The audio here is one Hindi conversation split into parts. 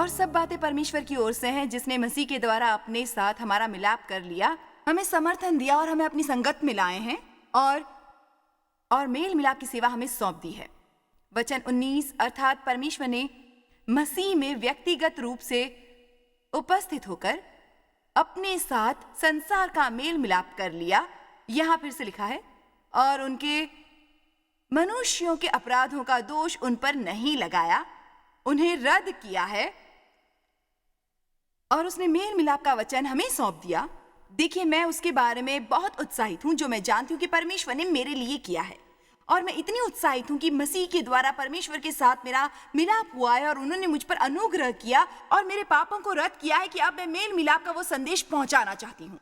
और सब बातें परमेश्वर की ओर से हैं, जिसने मसीह के द्वारा अपने साथ हमारा मिलाप कर लिया, हमें समर्थन दिया और हमें अपनी संगत में लाए हैं और मेल मिलाप की सेवा हमें सौंप दी है। वचन 19 अर्थात परमेश्वर ने मसीह में व्यक्तिगत रूप से उपस्थित होकर अपने साथ संसार का मेल मिलाप कर लिया। यहां फिर से लिखा है, और उनके मनुष्यों के अपराधों का दोष उन पर नहीं लगाया, उन्हें रद्द किया है और उसने मेल मिलाप का वचन हमें सौंप दिया। देखिए, मैं उसके बारे में बहुत उत्साहित हूं, जो मैं जानती हूं कि परमेश्वर ने मेरे लिए किया है। और मैं इतनी उत्साहित हूं कि मसीह के द्वारा परमेश्वर के साथ मेरा मिलाप हुआ है और उन्होंने मुझ पर अनुग्रह किया और मेरे पापों को रद्द किया है कि अब मैं मेल मिलाप का वो संदेश पहुंचाना चाहती हूं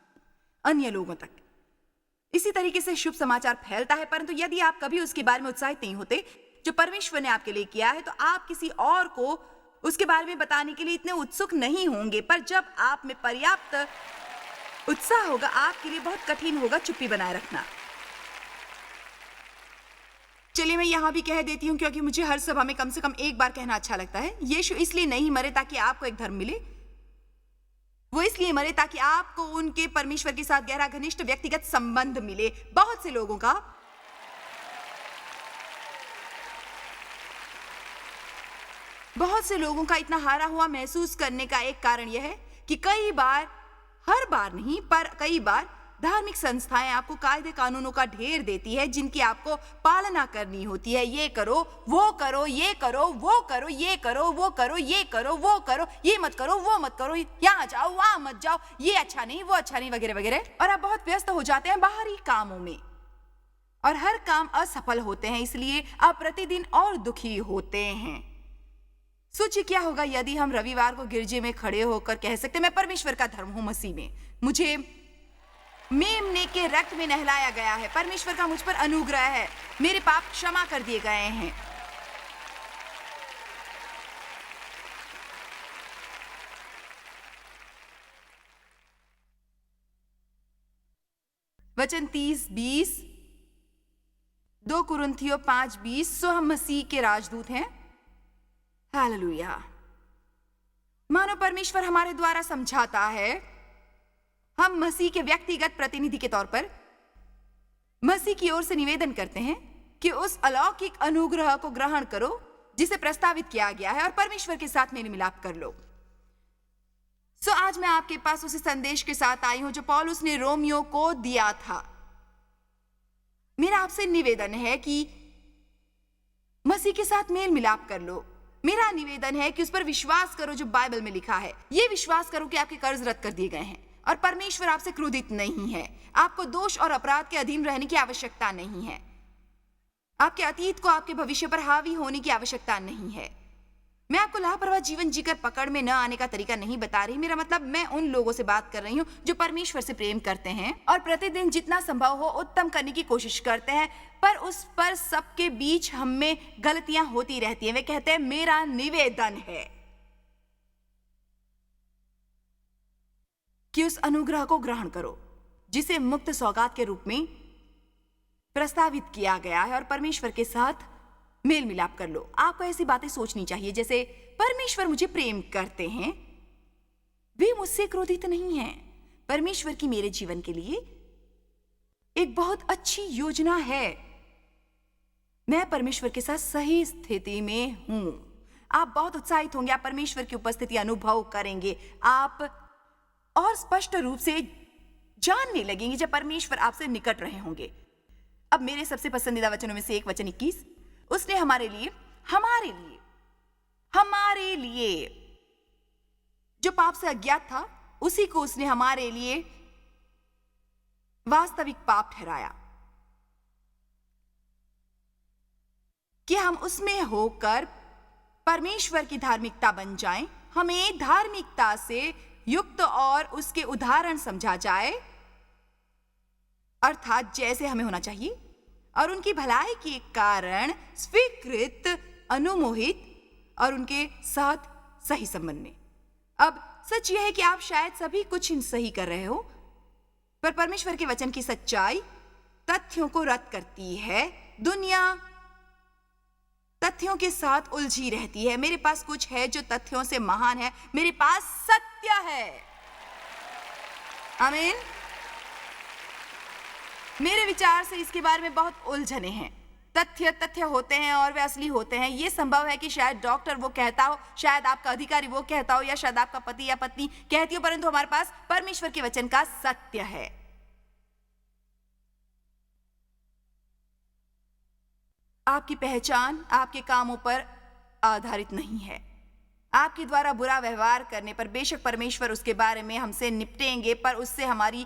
अन्य लोगों तक। इसी तरीके से शुभ समाचार फैलता है, परंतु यदि आप कभी उसके बारे में उत्साहित नहीं होते जो परमेश्वर ने आपके लिए किया है, तो आप किसी और को उसके बारे में बताने के लिए इतने उत्सुक नहीं होंगे। पर जब आप में पर्याप्त उत्साह होगा, आपके लिए बहुत कठिन होगा चुप्पी बनाए रखना। चलिए, मैं यहां भी कह देती हूं, क्योंकि मुझे हर सभा में कम से कम एक बार कहना अच्छा लगता है। यीशु इसलिए नहीं मरे ताकि आपको एक धर्म मिले, वो इसलिए मरे ताकि आपको उनके परमेश्वर के साथ गहरा घनिष्ठ व्यक्तिगत संबंध मिले। बहुत से लोगों का इतना हारा हुआ महसूस करने का एक कारण यह है कि कई बार, हर बार नहीं पर कई बार, धार्मिक संस्थाएं आपको कायदे कानूनों का ढेर देती है जिनकी आपको पालना करनी होती है। ये करो, वो करो, ये करो, वो करो, ये करो, वो करो, ये करो, वो करो, ये मत करो, वो मत करो, यहाँ जाओ, वहां मत जाओ, ये अच्छा नहीं, वो अच्छा नहीं, वगैरह वगैरह। और आप बहुत व्यस्त हो जाते हैं बाहरी कामों में और हर काम असफल होते हैं, इसलिए आप प्रतिदिन और दुखी होते हैं। सोचिए क्या होगा यदि हम रविवार को गिरजे में खड़े होकर कह सकते, मैं परमेश्वर का धर्म हूं मसीह में, मुझे मेमने के रक्त में नहलाया गया है, परमेश्वर का मुझ पर अनुग्रह है, मेरे पाप क्षमा कर दिए गए हैं। वचन 30-20, 2 कुरिन्थियों 5:20, सो हम मसीह के राजदूत हैं। हालेलुया। मानो परमेश्वर हमारे द्वारा समझाता है, हम मसीह के व्यक्तिगत प्रतिनिधि के तौर पर मसीह की ओर से निवेदन करते हैं कि उस अलौकिक अनुग्रह को ग्रहण करो जिसे प्रस्तावित किया गया है और परमेश्वर के साथ मेल मिलाप कर लो। सो आज मैं आपके पास उसी संदेश के साथ आई हूं जो पौलुस ने रोमियो को दिया था। मेरा आपसे निवेदन है कि मसीह के साथ मेल मिलाप कर लो। मेरा निवेदन है कि उस पर विश्वास करो जो बाइबल में लिखा है। यह विश्वास करो कि आपके कर्ज रद्द कर दिए गए हैं और परमेश्वर आपसे क्रोधित नहीं है। आपको दोष और अपराध के अधीन रहने की आवश्यकता नहीं है। आपके अतीत को आपके भविष्य पर हावी होने की आवश्यकता नहीं है। मैं आपको लापरवाह जीवन जीकर पकड़ में न आने का तरीका नहीं बता रही। मेरा मतलब, मैं उन लोगों से बात कर रही हूं जो परमेश्वर से प्रेम करते हैं और प्रतिदिन जितना संभव हो उत्तम करने की कोशिश करते हैं, पर उस पर सबके बीच हम में गलतियां होती रहती हैं। वे कहते हैं, मेरा निवेदन है कि उस अनुग्रह को ग्रहण करो जिसे मुक्त सौगात के रूप में प्रस्तावित किया गया है और परमेश्वर के साथ मेल मिलाप कर लो। आपको ऐसी बातें सोचनी चाहिए जैसे, परमेश्वर मुझे प्रेम करते हैं, वे मुझसे क्रोधित नहीं हैं। परमेश्वर की मेरे जीवन के लिए एक बहुत अच्छी योजना है। मैं परमेश्वर के साथ सही स्थिति में हूं। आप बहुत उत्साहित होंगे, आप परमेश्वर की उपस्थिति अनुभव करेंगे। आप और स्पष्ट रूप से जानने लगेंगे जब परमेश्वर आपसे निकट रहे होंगे। अब मेरे सबसे पसंदीदा वचनों में से एक वचन 21, उसने हमारे लिए जो पाप से अज्ञात था, उसी को उसने हमारे लिए वास्तविक पाप ठहराया कि हम उसमें होकर परमेश्वर की धार्मिकता बन जाएं। हमें धार्मिकता से युक्त और उसके उदाहरण समझा जाए, अर्थात जैसे हमें होना चाहिए, और उनकी भलाई के कारण स्वीकृत, अनुमोहित और उनके साथ सही संबंध में। अब सच यह है कि आप शायद सभी कुछ सही कर रहे हो, पर परमेश्वर के वचन की सच्चाई तथ्यों को रद्द करती है। दुनिया तथ्यों के साथ उलझी रहती है। मेरे पास कुछ है जो तथ्यों से महान है। मेरे पास सत्य है। आमीन। मेरे विचार से इसके बारे में बहुत उलझने हैं। तथ्य होते हैं और वे असली होते हैं। यह संभव है कि शायद डॉक्टर वो कहता हो, शायद आपका अधिकारी वो कहता हो, या शायद आपका पति या पत्नी कहती हो, परंतु हमारे पास परमेश्वर के वचन का सत्य है। आपकी पहचान आपके कामों पर आधारित नहीं है। आपके द्वारा बुरा व्यवहार करने पर बेशक परमेश्वर उसके बारे में हमसे निपटेंगे, पर उससे हमारी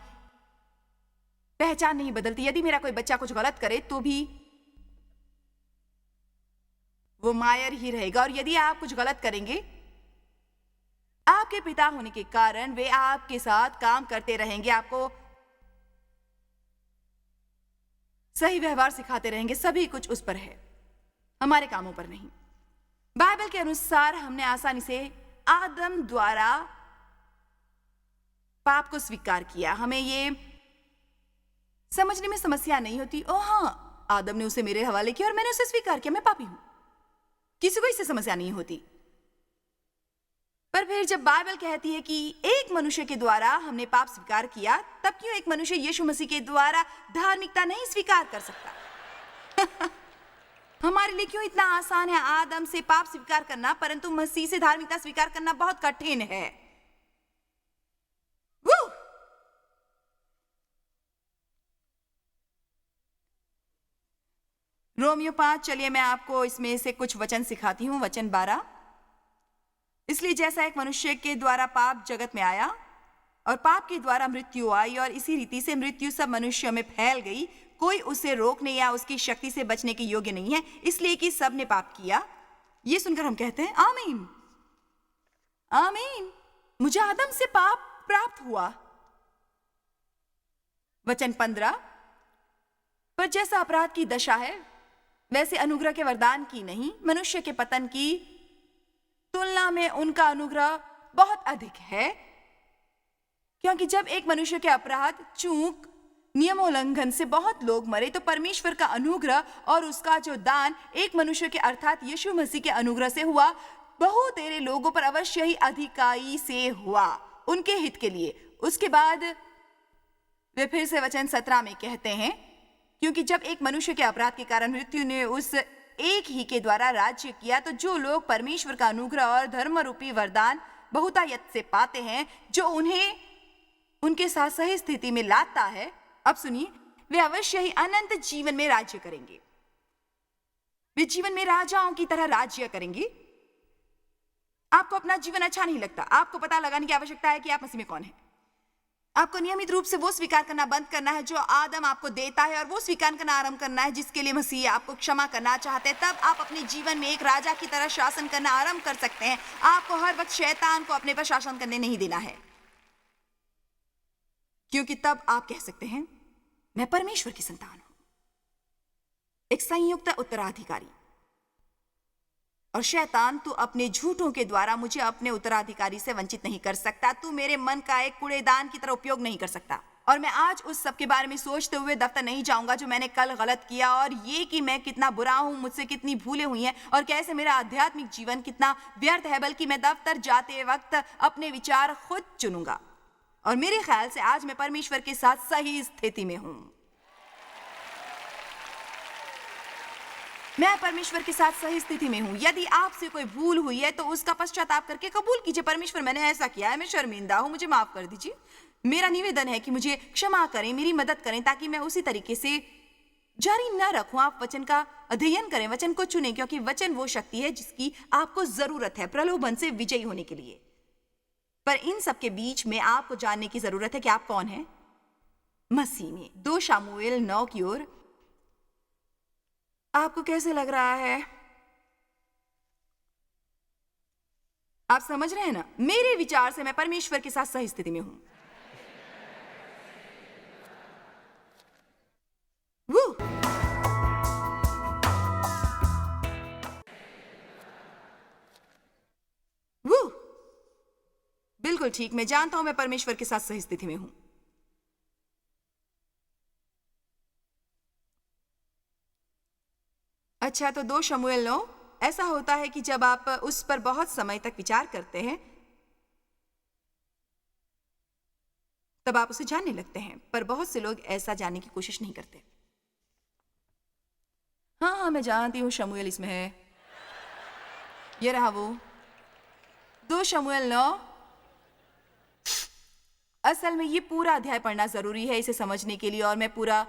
पहचान नहीं बदलती। यदि मेरा कोई बच्चा कुछ गलत करे तो भी वो मायर ही रहेगा, और यदि आप कुछ गलत करेंगे, आपके पिता होने के कारण वे आपके साथ काम करते रहेंगे, आपको सही व्यवहार सिखाते रहेंगे। सभी कुछ उस पर है, हमारे कामों पर नहीं। बाइबल के अनुसार हमने आसानी से आदम द्वारा पाप को स्वीकार किया। हमें ये समझने में समस्या नहीं होती, ओ हाँ, आदम ने उसे मेरे हवाले किया और मैंने उसे स्वीकार किया, मैं पापी हूं। किसी को इससे समस्या नहीं होती। पर फिर जब बाइबल कहती है कि एक मनुष्य के द्वारा हमने पाप स्वीकार किया, तब क्यों एक मनुष्य यीशु मसीह के द्वारा धार्मिकता नहीं स्वीकार कर सकता? हमारे लिए क्यों इतना आसान है आदम से पाप स्वीकार करना, परंतु मसीह से धार्मिकता स्वीकार करना बहुत कठिन है। रोमियो 5, चलिए मैं आपको इसमें से कुछ वचन सिखाती हूं। वचन 12, इसलिए जैसा एक मनुष्य के द्वारा पाप जगत में आया और पाप के द्वारा मृत्यु आई, और इसी रीति से मृत्यु सब मनुष्यों में फैल गई, कोई उसे रोकने या उसकी शक्ति से बचने के योग्य नहीं है, इसलिए कि सब ने पाप किया। ये सुनकर हम कहते हैं आमीन, आमीन, मुझे आदम से पाप प्राप्त हुआ। वचन 15, पर जैसा अपराध की दशा है वैसे अनुग्रह के वरदान की नहीं। मनुष्य के पतन की तुलना में उनका अनुग्रह बहुत अधिक है, क्योंकि जब एक मनुष्य के अपराध, चूक, नियमोल्लंघन से बहुत लोग मरे, तो परमेश्वर का अनुग्रह और उसका जो दान एक मनुष्य के अर्थात यीशु मसीह के अनुग्रह से हुआ, बहुत तेरे लोगों पर अवश्य ही अधिकाई से हुआ, उनके हित के लिए। उसके बाद वे फिर से वचन 17 में कहते हैं, क्योंकि जब एक मनुष्य के अपराध के कारण मृत्यु ने उस एक ही के द्वारा राज्य किया, तो जो लोग परमेश्वर का अनुग्रह और धर्म रूपी वरदान बहुतायत से पाते हैं, जो उन्हें उनके साथ सही स्थिति में लाता है, अब सुनिए, वे अवश्य ही अनंत जीवन में राज्य करेंगे। वे जीवन में राजाओं की तरह राज्य करेंगे। आपको अपना जीवन अच्छा नहीं लगता, आपको पता लगाने की आवश्यकता है कि आप मसीह में कौन है। आपको नियमित रूप से वो स्वीकार करना बंद करना है जो आदम आपको देता है, और वो स्वीकार करना आरंभ करना है जिसके लिए मसीह आपको क्षमा करना चाहते हैं। तब आप अपने जीवन में एक राजा की तरह शासन करना आरंभ कर सकते हैं। आपको हर वक्त शैतान को अपने पर शासन करने नहीं देना है, क्योंकि तब आप कह सकते हैं मैं परमेश्वर की संतान हूं, एक संयुक्त उत्तराधिकारी। और शैतान, तू अपने झूठों के द्वारा मुझे अपने उत्तराधिकारी से वंचित नहीं कर सकता। तू मेरे मन का एक कूड़ेदान की तरह उपयोग नहीं कर सकता। और मैं आज उस सब के बारे में सोचते हुए दफ्तर नहीं जाऊंगा जो मैंने कल गलत किया, और ये कि मैं कितना बुरा हूं, मुझसे कितनी भूलें हुई हैं, और कैसे मेरा आध्यात्मिक जीवन कितना व्यर्थ है। बल्कि मैं दफ्तर जाते वक्त अपने विचार खुद चुनूंगा, और मेरे ख्याल से आज मैं परमेश्वर के साथ सही स्थिति में हूं। मैं परमेश्वर के साथ सही स्थिति में हूं। यदि आपसे कोई भूल हुई है तो उसका पश्चाताप करके कबूल कीजिए, परमेश्वर मैंने ऐसा किया है, मैं शर्मिंदा हूं, मुझे माफ कर दीजिए। मेरा निवेदन है कि मुझे क्षमा करें, मेरी मदद करें, ताकि मैं उसी तरीके से जारी न रखूं। आप वचन का अध्ययन करें, वचन को चुनें, क्योंकि वचन वो शक्ति है जिसकी आपको जरूरत है प्रलोभन से विजयी होने के लिए। पर इन सब के बीच में आपको जानने की जरूरत है कि आप कौन हैं मसीह में। 2 शमूएल 9 की ओर। आपको कैसे लग रहा है? आप समझ रहे हैं ना? मेरे विचार से मैं परमेश्वर के साथ सही स्थिति में हूं। बिल्कुल ठीक, मैं जानता हूं मैं परमेश्वर के साथ सही स्थिति में हूं। अच्छा, तो 2 शमूएल 9 ऐसा होता है कि जब आप उस पर बहुत समय तक विचार करते हैं तब आप उसे जानने लगते हैं, पर बहुत से लोग ऐसा जानने की कोशिश नहीं करते। हाँ, मैं जानती हूँ शमूएल इसमें है। ये रहा वो 2 शमूएल 9। असल में ये पूरा अध्याय पढ़ना जरूरी है इसे समझने के लिए, और मैं पूरा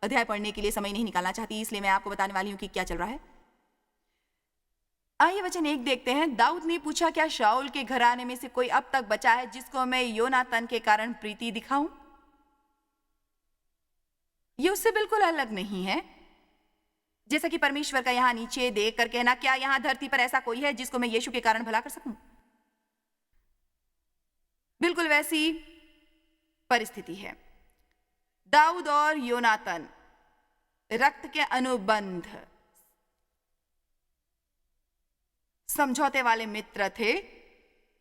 अध्याय पढ़ने के लिए समय नहीं निकालना चाहती, इसलिए मैं आपको बताने वाली हूं कि क्या चल रहा है। आइए वचन 1 देखते हैं। दाऊद ने पूछा, क्या शाऊल के घराने में से कोई अब तक बचा है जिसको मैं योनातन के कारण प्रीति दिखाऊं? ये उससे बिल्कुल अलग नहीं है, जैसा कि परमेश्वर का यहां नीचे देख कर कहना, क्या यहां धरती पर ऐसा कोई है जिसको मैं यीशु के कारण भला कर सकूं? बिल्कुल वैसी परिस्थिति है। दाऊद और योनातन रक्त के अनुबंध, समझौते वाले मित्र थे,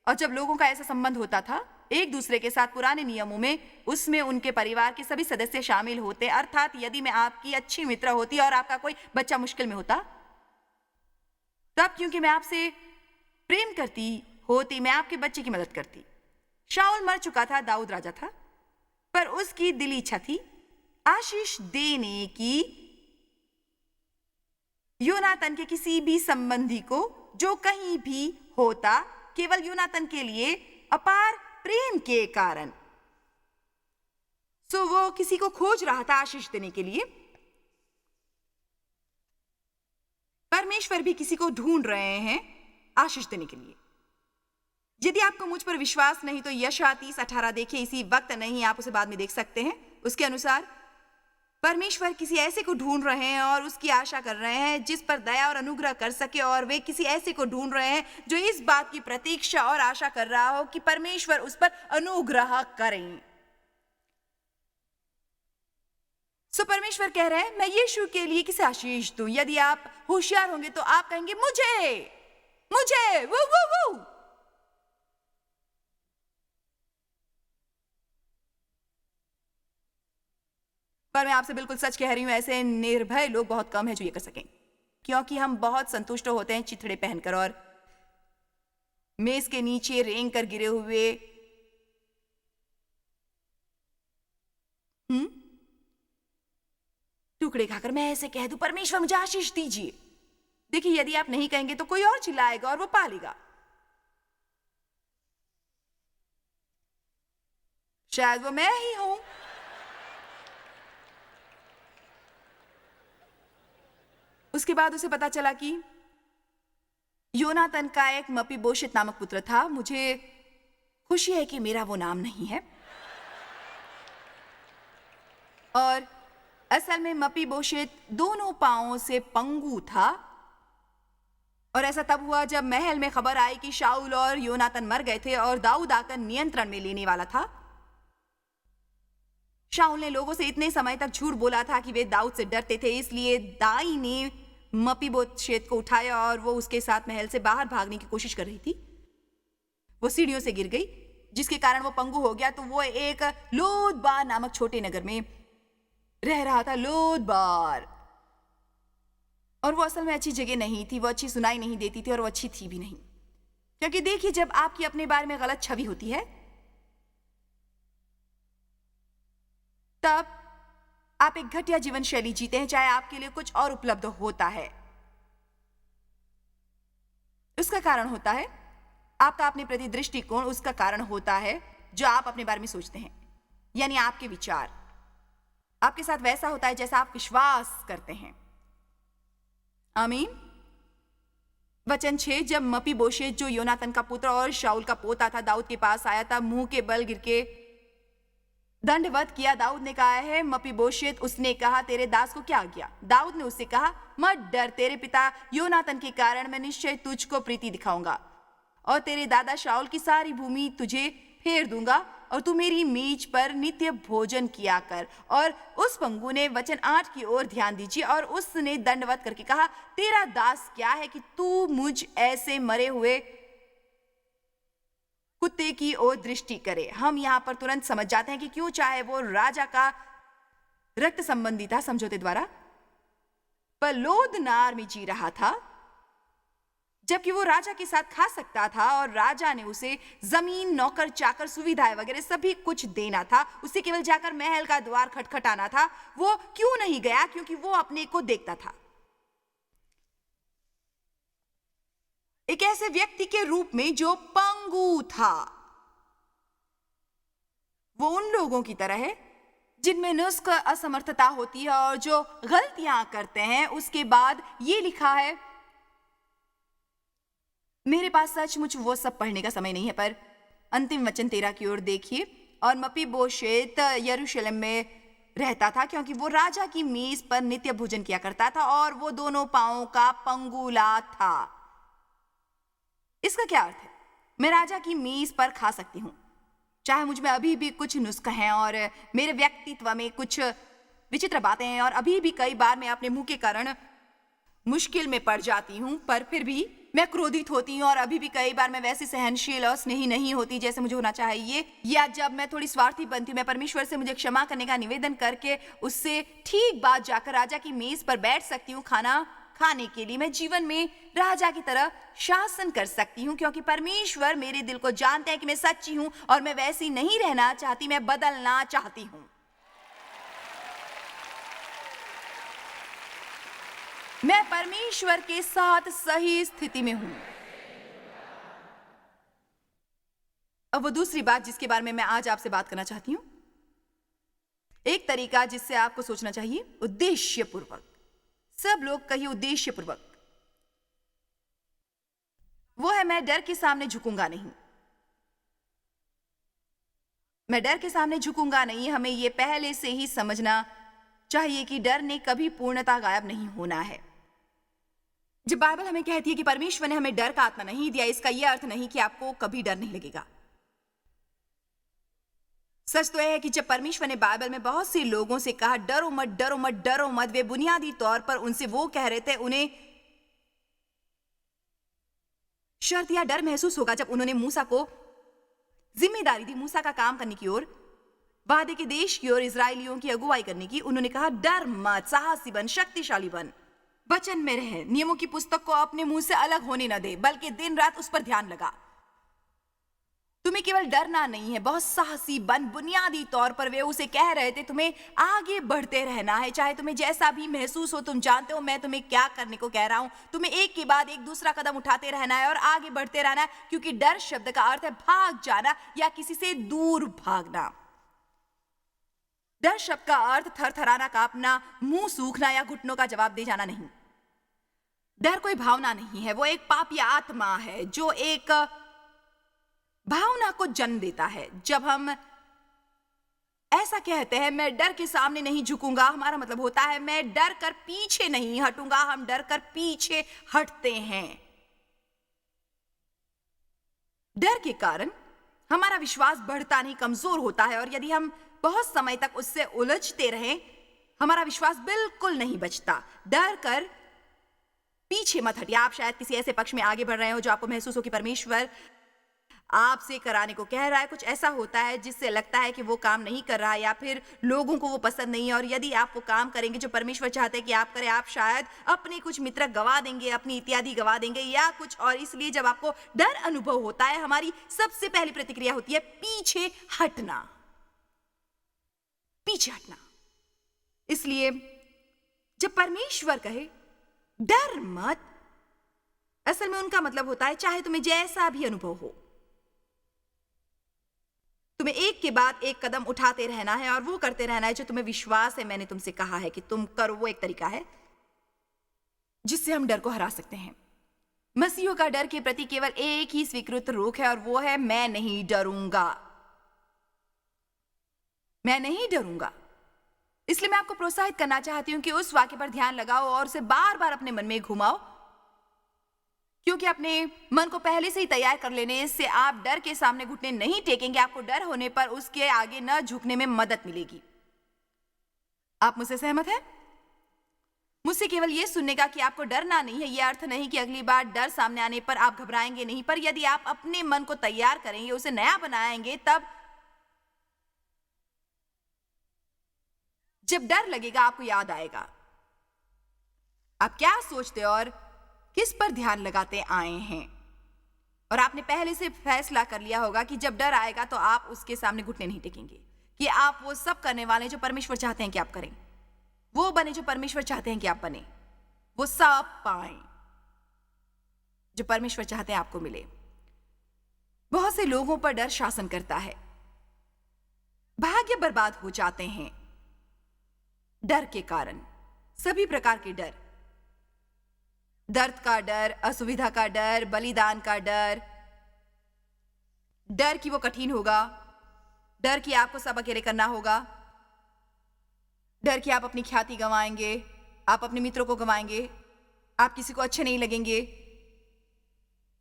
और जब लोगों का ऐसा संबंध होता था एक दूसरे के साथ पुराने नियमों में, उसमें उनके परिवार के सभी सदस्य शामिल होते। अर्थात यदि मैं आपकी अच्छी मित्र होती और आपका कोई बच्चा मुश्किल में होता, तब क्योंकि मैं आपसे प्रेम करती होती, मैं आपके बच्चे की मदद करती। शाऊल मर चुका था, दाऊद राजा था, पर उसकी दिली इच्छा थी आशीष देने की योनातन के किसी भी संबंधी को जो कहीं भी होता, केवल योनातन के लिए अपार प्रेम के कारण। सो वो किसी को खोज रहा था आशीष देने के लिए। परमेश्वर भी किसी को ढूंढ रहे हैं आशीष देने के लिए। यदि आपको मुझ पर विश्वास नहीं तो यशायाह 30:18 देखिए, इसी वक्त नहीं, आप उसे बाद में देख सकते हैं। उसके अनुसार परमेश्वर किसी ऐसे को ढूंढ रहे हैं और उसकी आशा कर रहे हैं जिस पर दया और अनुग्रह कर सके, और वे किसी ऐसे को ढूंढ रहे हैं जो इस बात की प्रतीक्षा और आशा कर रहा हो कि परमेश्वर उस पर अनुग्रह करें। सो परमेश्वर कह रहे हैं, मैं यीशु के लिए किसे आशीष दूं? यदि आप होशियार होंगे तो आप कहेंगे, मुझे मुझे वो वो वो पर मैं आपसे बिल्कुल सच कह रही हूं, ऐसे निर्भय लोग बहुत कम हैं जो ये कर सकें, क्योंकि हम बहुत संतुष्ट होते हैं चिथड़े पहनकर और मेज के नीचे रेंग कर गिरे हुए टुकड़े खाकर मैं ऐसे कह दूं, परमेश्वर मुझे आशीष दीजिए। देखिए, यदि आप नहीं कहेंगे तो कोई और चिल्लाएगा और वो पालेगा। शायद वो मैं ही हूं। उसके बाद उसे पता चला कि योनातन का एक मपीबोशेत नामक पुत्र था। मुझे खुशी है कि मेरा वो नाम नहीं है। और असल में मपीबोशेत दोनों पांवों से पंगु था, और ऐसा तब हुआ जब महल में खबर आई कि शाऊल और योनातन मर गए थे और दाऊद आकर नियंत्रण में लेने वाला था। शाऊल ने लोगों से इतने समय तक झूठ बोला था कि वे दाऊद से डरते थे, इसलिए दाई ने मपीबोशेत को उठाया और वो उसके साथ महल से बाहर भागने की कोशिश कर रही थी। वो सीढ़ियों से गिर गई, जिसके कारण वो पंगु हो गया। तो वो एक लोदबार नामक छोटे नगर में रह रहा था। लोदबार, और वो असल में अच्छी जगह नहीं थी, वो अच्छी सुनाई नहीं देती थी और वो अच्छी थी भी नहीं, क्योंकि देखिए, जब आपकी अपने बारे में गलत छवि होती है तब आप एक घटिया जीवन शैली जीते हैं, चाहे आपके लिए कुछ और उपलब्ध होता है। उसका कारण होता है आपका अपने प्रति दृष्टिकोण, उसका कारण होता है जो आप अपने बारे में सोचते हैं, यानी आपके विचार। आपके साथ वैसा होता है जैसा आप विश्वास करते हैं। आमीन। वचन 6, जब मपीबोशेत जो योनातन का पुत्र और शाऊल का पोता था दाऊद के पास आया था, मुंह के बल गिर के दंडवत किया। दाऊद ने कहा है, मपीबोशेत, उसने कहा, तेरे दास को क्या आज्ञा? दाऊद ने उससे कहा, मत डर, तेरे पिता योनातन के कारण मैं निश्चय तुझको प्रीति दिखाऊंगा और तेरे दादा शाऊल की सारी भूमि तुझे फेर दूंगा और तू मेरी मेज पर नित्य भोजन किया कर। और उस पंगु ने, वचन 8 की ओर ध्यान दीजिए, और उसने दंडवत करके कहा, तेरा दास क्या है कि तू मुझ ऐसे मरे हुए कुत्ते की ओर दृष्टि करे। हम यहां पर तुरंत समझ जाते हैं कि क्यों, चाहे वो राजा का रक्त संबंधी था समझौते द्वारा, पर लोदनार में जी रहा था, जबकि वो राजा के साथ खा सकता था और राजा ने उसे जमीन, नौकर चाकर, सुविधाएं वगैरह सभी कुछ देना था। उसे केवल जाकर महल का द्वार खटखटाना था। वो क्यों नहीं गया? क्योंकि वो अपने को देखता था एक ऐसे व्यक्ति के रूप में जो पंगु था। वो उन लोगों की तरह है जिनमें नुस्ख असमर्थता होती है और जो गलतियां करते हैं। उसके बाद ये लिखा है, मेरे पास सचमुच वो सब पढ़ने का समय नहीं है, पर अंतिम वचन 13 की ओर देखिए। और मपीबोशेत यरूशलेम में रहता था क्योंकि वो राजा की मेज पर नित्य भोजन किया करता था और वो दोनों पांवों का पंगुला था। इसका क्या अर्थ है? मैं राजा की मेज पर खा सकती हूं, चाहे मुझ में अभी भी कुछ नुस्ख हैं और मेरे व्यक्तित्व में कुछ विचित्र बातें हैं और अभी भी कई बार मैं अपने मुंह के कारण मुश्किल में पड़ जाती हूं, पर फिर भी मैं क्रोधित होती हूँ और अभी भी कई बार मैं वैसी सहनशील और स्नेही नहीं होती जैसे मुझे होना चाहिए। या जब मैं थोड़ी स्वार्थी बनती हूँ, मैं परमेश्वर से मुझे क्षमा करने का निवेदन करके उससे ठीक बात जाकर राजा की मेज पर बैठ सकती हूँ खाना खाने के लिए। मैं जीवन में राजा की तरह शासन कर सकती हूँ क्योंकि परमेश्वर मेरे दिल को जानते हैं कि मैं सच्ची हूँ और मैं वैसी नहीं रहना चाहती, मैं बदलना चाहती हूँ। मैं परमेश्वर के साथ सही स्थिति में हूं। अब वो दूसरी बात जिसके बारे में मैं आज आपसे बात करना चाहती हूं, एक तरीका जिससे आपको सोचना चाहिए, उद्देश्यपूर्वक। सब लोग कहिए उद्देश्यपूर्वक। वो है, मैं डर के सामने झुकूंगा नहीं। मैं डर के सामने झुकूंगा नहीं। हमें यह पहले से ही समझना चाहिए कि डर ने कभी पूर्णता गायब नहीं होना है। जब बाइबल हमें कहती है कि परमेश्वर ने हमें डर का आत्मा नहीं दिया, इसका यह अर्थ नहीं कि आपको कभी डर नहीं लगेगा। सच तो यह है कि जब परमेश्वर ने बाइबल में बहुत से लोगों से कहा डरो मत, डरो मत, डरो मत, वे बुनियादी तौर पर उनसे वो कह रहे थे, उन्हें शर्त या डर महसूस होगा जब उन्होंने मूसा को जिम्मेदारी दी, मूसा का काम करने की ओर, वादे के देश की ओर इजरायलियों की अगुवाई करने की। उन्होंने कहा डर मत, साहसी बन, शक्तिशाली बन, वचन में रहे, नियमों की पुस्तक को अपने मुंह से अलग होने न दे, बल्कि दिन रात उस पर ध्यान लगा। तुम्हें केवल डरना नहीं है, बहुत साहसी बन। बुनियादी तौर पर वे उसे कह रहे थे तुम्हें आगे बढ़ते रहना है, चाहे तुम्हें जैसा भी महसूस हो। तुम जानते हो मैं तुम्हें क्या करने को कह रहा हूं। तुम्हें एक के बाद एक दूसरा कदम उठाते रहना है और आगे बढ़ते रहना है, क्योंकि डर शब्द का अर्थ है भाग जाना या किसी से दूर भागना। डर शब्द का अर्थ थरथराना, कांपना, मुंह सूखना या घुटनों का जवाब दे जाना नहीं। डर कोई भावना नहीं है, वो एक पापी आत्मा है जो एक भावना को जन्म देता है। जब हम ऐसा कहते हैं मैं डर के सामने नहीं झुकूंगा, हमारा मतलब होता है मैं डर कर पीछे नहीं हटूंगा। हम डर कर पीछे हटते हैं। डर के कारण हमारा विश्वास बढ़ता नहीं, कमजोर होता है, और यदि हम बहुत समय तक उससे उलझते रहें, हमारा विश्वास बिल्कुल नहीं बचता। डर कर पीछे मत हटिए। आप शायद किसी ऐसे पक्ष में आगे बढ़ रहे हो जो आपको महसूस हो कि परमेश्वर आपसे कराने को कह रहा है। कुछ ऐसा होता है जिससे लगता है कि वो काम नहीं कर रहा है या फिर लोगों को वो पसंद नहीं है, और यदि आप वो काम करेंगे जो परमेश्वर चाहते हैं कि आप करें, आप शायद अपने कुछ मित्र गवा देंगे, अपनी इत्यादि गवा देंगे या कुछ और। इसलिए जब आपको डर अनुभव होता है, हमारी सबसे पहली प्रतिक्रिया होती है पीछे हटना, पीछे हटना। इसलिए जब परमेश्वर कहे डर मत, असल में उनका मतलब होता है चाहे तुम्हें जैसा भी अनुभव हो, तुम्हें एक के बाद एक कदम उठाते रहना है और वो करते रहना है जो तुम्हें विश्वास है मैंने तुमसे कहा है कि तुम करो। वो एक तरीका है जिससे हम डर को हरा सकते हैं। मसीहों का डर के प्रति केवल एक ही स्वीकृत रोक है और वो है मैं नहीं डरूंगा, मैं नहीं डरूंगा। इसलिए मैं आपको प्रोत्साहित करना चाहती हूं कि उस वाक्य पर ध्यान लगाओ और उसे बार बार अपने मन में घुमाओ, क्योंकि अपने मन को पहले से ही तैयार कर लेने से आप डर के सामने घुटने नहीं टेकेंगे। आपको डर होने पर उसके आगे न झुकने में मदद मिलेगी। आप मुझसे सहमत हैं? मुझसे केवल यह सुनने का कि आपको डरना नहीं है, यह अर्थ नहीं कि अगली बार डर सामने आने पर आप घबराएंगे नहीं, पर यदि आप अपने मन को तैयार करेंगे, उसे नया बनाएंगे, तब जब डर लगेगा आपको याद आएगा आप क्या सोचते और किस पर ध्यान लगाते आए हैं। और आपने पहले से फैसला कर लिया होगा कि जब डर आएगा तो आप उसके सामने घुटने नहीं टेकेंगे, कि आप वो सब करने वाले जो परमेश्वर चाहते हैं कि आप करें, वो बने जो परमेश्वर चाहते हैं कि आप बने, वो सब पाएं जो परमेश्वर चाहते हैं आपको मिले। बहुत से लोगों पर डर शासन करता है, भाग्य बर्बाद हो जाते हैं डर के कारण। सभी प्रकार के डर, दर्द का डर, असुविधा का डर, बलिदान का डर, डर कि वो कठिन होगा, डर कि आपको सब अकेले करना होगा, डर कि आप अपनी ख्याति गंवाएंगे, आप अपने मित्रों को गंवाएंगे, आप किसी को अच्छे नहीं लगेंगे,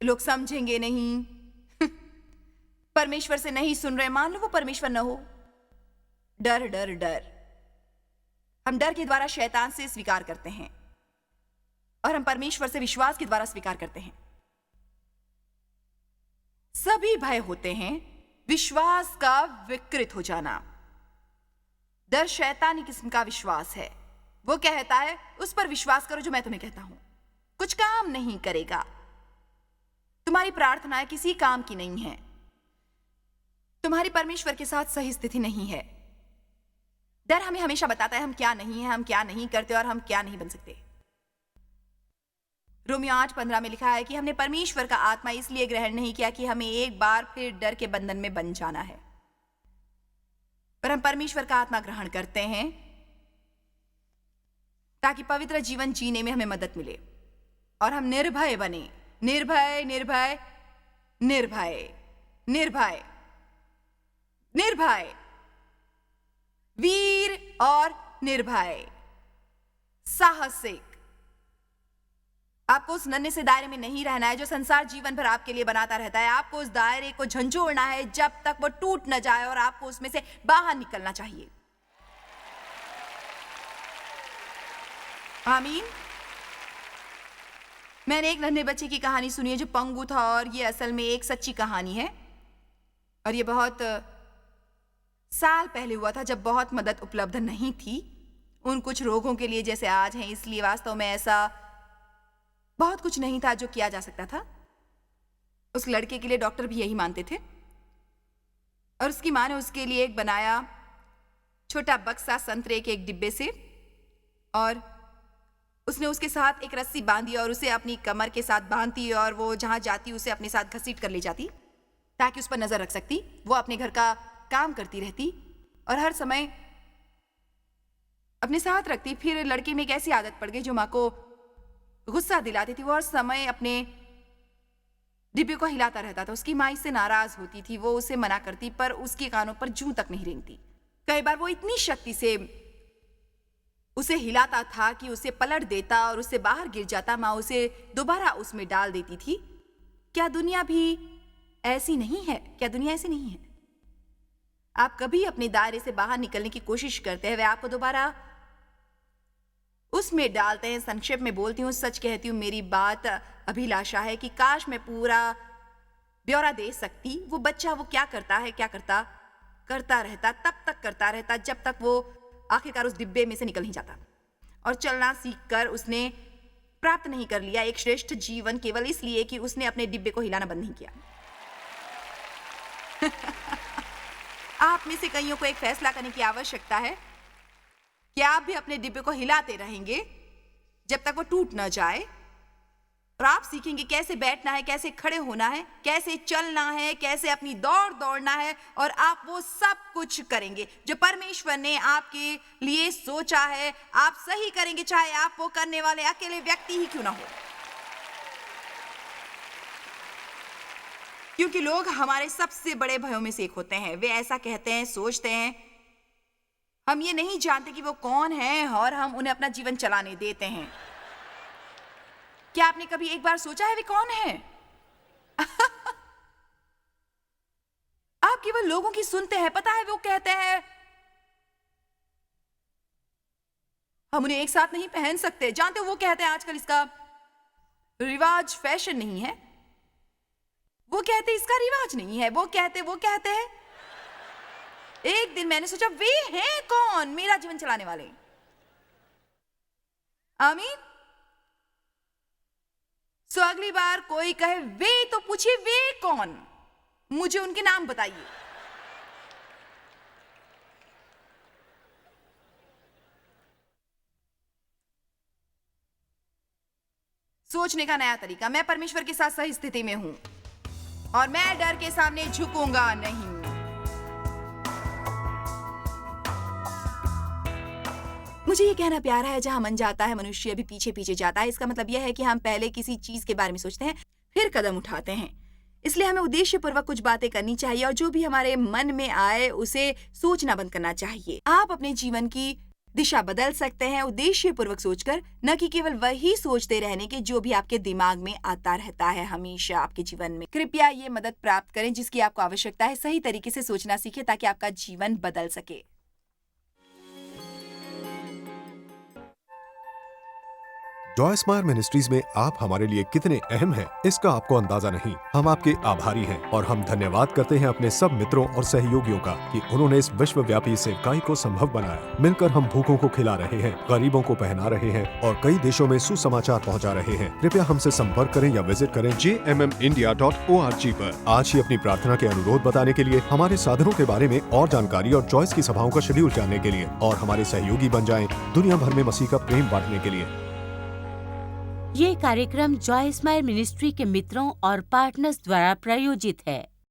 लोग समझेंगे नहीं, परमेश्वर से नहीं सुन रहे, मान लो वो परमेश्वर न हो। डर डर डर, हम डर के द्वारा शैतान से स्वीकार करते हैं और हम परमेश्वर से विश्वास के द्वारा स्वीकार करते हैं। सभी भय होते हैं विश्वास का विकृत हो जाना। डर शैतानी किस्म का विश्वास है। वो कहता है उस पर विश्वास करो जो मैं तुम्हें कहता हूं, कुछ काम नहीं करेगा, तुम्हारी प्रार्थनाएं किसी काम की नहीं है, तुम्हारी परमेश्वर के साथ सही स्थिति नहीं है। डर हमें हमेशा बताता है हम क्या नहीं है, हम क्या नहीं करते और हम क्या नहीं बन सकते। रोमियो 8:15 में लिखा है कि हमने परमेश्वर का आत्मा इसलिए ग्रहण नहीं किया कि हमें एक बार फिर डर के बंधन में बंध जाना है, पर हम परमेश्वर का आत्मा ग्रहण करते हैं ताकि पवित्र जीवन जीने में हमें मदद मिले और हम निर्भय बने। निर्भय निर्भय निर्भय निर्भय निर्भय, वीर और निर्भय, साहसिक। आपको उस नन्हे से दायरे में नहीं रहना है जो संसार जीवन भर आपके लिए बनाता रहता है। आपको उस दायरे को झंझोड़ना है जब तक वो टूट न जाए और आपको उसमें से बाहर निकलना चाहिए। आमीन। मैंने एक नन्हे बच्चे की कहानी सुनी है जो पंगु था, और ये असल में एक सच्ची कहानी है और ये बहुत साल पहले हुआ था जब बहुत मदद उपलब्ध नहीं थी उन कुछ रोगों के लिए जैसे आज हैं। इसलिए वास्तव में ऐसा बहुत कुछ नहीं था जो किया जा सकता था। उस लड़के के लिए डॉक्टर भी यही मानते थे और उसकी माँ ने उसके लिए एक बनाया छोटा बक्सा संतरे के एक डिब्बे से, और उसने उसके साथ एक रस्सी बांधी और उसे अपनी कमर के साथ बांधती और वो जहां जाती उसे अपने साथ घसीट कर ले जाती ताकि उस पर नजर रख सकती। वो अपने घर का काम करती रहती और हर समय अपने साथ रखती। फिर लड़के में एक ऐसी आदत पड़ गई जो माँ को गुस्सा दिलाती थी। वो हर समय अपने डिब्बे को हिलाता रहता था। उसकी माँ इससे नाराज होती थी, वो उसे मना करती पर उसके कानों पर जूं तक नहीं रेंगती। कई बार वो इतनी शक्ति से उसे हिलाता था कि उसे पलट देता और उससे बाहर गिर जाता। माँ उसे दोबारा उसमें डाल देती थी। क्या दुनिया भी ऐसी नहीं है? क्या दुनिया ऐसी नहीं है? आप कभी अपने दायरे से बाहर निकलने की कोशिश करते हैं, वे आपको दोबारा उसमें डालते हैं। संक्षेप में बोलती हूँ, सच कहती हूँ, मेरी बात अभिलाषा है कि काश मैं पूरा ब्यौरा दे सकती। वो बच्चा वो क्या करता है, क्या करता रहता, तब तक करता रहता जब तक वो आखिरकार उस डिब्बे में से निकल नहीं जाता। और चलना सीखकर उसने प्राप्त नहीं कर लिया एक श्रेष्ठ जीवन केवल इसलिए कि उसने अपने डिब्बे को हिलाना बंद नहीं किया। आप में से कईयों को एक फैसला करने की आवश्यकता है कि आप भी अपने डिब्बे को हिलाते रहेंगे जब तक वो टूट न जाए, और आप सीखेंगे कैसे बैठना है, कैसे खड़े होना है, कैसे चलना है, कैसे अपनी दौड़ दौड़ना है, और आप वो सब कुछ करेंगे जो परमेश्वर ने आपके लिए सोचा है। आप सही करेंगे चाहे आप वो करने वाले अकेले व्यक्ति ही क्यों ना हो, क्योंकि लोग हमारे सबसे बड़े भयों में से एक होते हैं। वे ऐसा कहते हैं, सोचते हैं, हम ये नहीं जानते कि वो कौन है और हम उन्हें अपना जीवन चलाने देते हैं। क्या आपने कभी एक बार सोचा है वे कौन है? आप केवल लोगों की सुनते हैं। पता है वो कहते हैं हम उन्हें एक साथ नहीं पहन सकते। जानते हो वो कहते हैं आजकल इसका रिवाज फैशन नहीं है। वो कहते इसका रिवाज नहीं है। वो कहते हैं। एक दिन मैंने सोचा वे हैं कौन मेरा जीवन चलाने वाले? आमीन। सो अगली बार कोई कहे वे तो पूछिए वे कौन, मुझे उनके नाम बताइए। सोचने का नया तरीका। मैं परमेश्वर के साथ सही स्थिति में हूं और मैं डर के सामने झुकूंगा नहीं। मुझे ये कहना प्यारा है, जहां मन जाता है मनुष्य भी पीछे पीछे जाता है। इसका मतलब यह है कि हम पहले किसी चीज के बारे में सोचते हैं, फिर कदम उठाते हैं। इसलिए हमें उद्देश्यपूर्वक कुछ बातें करनी चाहिए और जो भी हमारे मन में आए उसे सोचना बंद करना चाहिए। आप अपने जीवन की दिशा बदल सकते हैं उद्देश्यपूर्वक सोचकर, न कि केवल वही सोचते रहने के जो भी आपके दिमाग में आता रहता है हमेशा आपके जीवन में। कृपया ये मदद प्राप्त करें जिसकी आपको आवश्यकता है। सही तरीके से सोचना सीखें ताकि आपका जीवन बदल सके। जॉय स्माइल मिनिस्ट्रीज में आप हमारे लिए कितने अहम हैं, इसका आपको अंदाजा नहीं। हम आपके आभारी हैं और हम धन्यवाद करते हैं अपने सब मित्रों और सहयोगियों का कि उन्होंने इस विश्वव्यापी सेवकाई को संभव बनाया। मिलकर हम भूखों को खिला रहे हैं, गरीबों को पहना रहे हैं और कई देशों में सुसमाचार पहुंचा रहे हैं। कृपया हमसे संपर्क करें या विजिट करें jmmindia.org पर। आज ही अपनी प्रार्थना के अनुरोध बताने के लिए, हमारे साधनों के बारे में और जानकारी और जॉयस की सभाओं का शेड्यूल जानने के लिए और हमारे सहयोगी बन जाएं दुनिया भर में मसीह का प्रेम बांटने के लिए। ये कार्यक्रम जॉय स्माइल मिनिस्ट्री के मित्रों और पार्टनर्स द्वारा प्रायोजित है।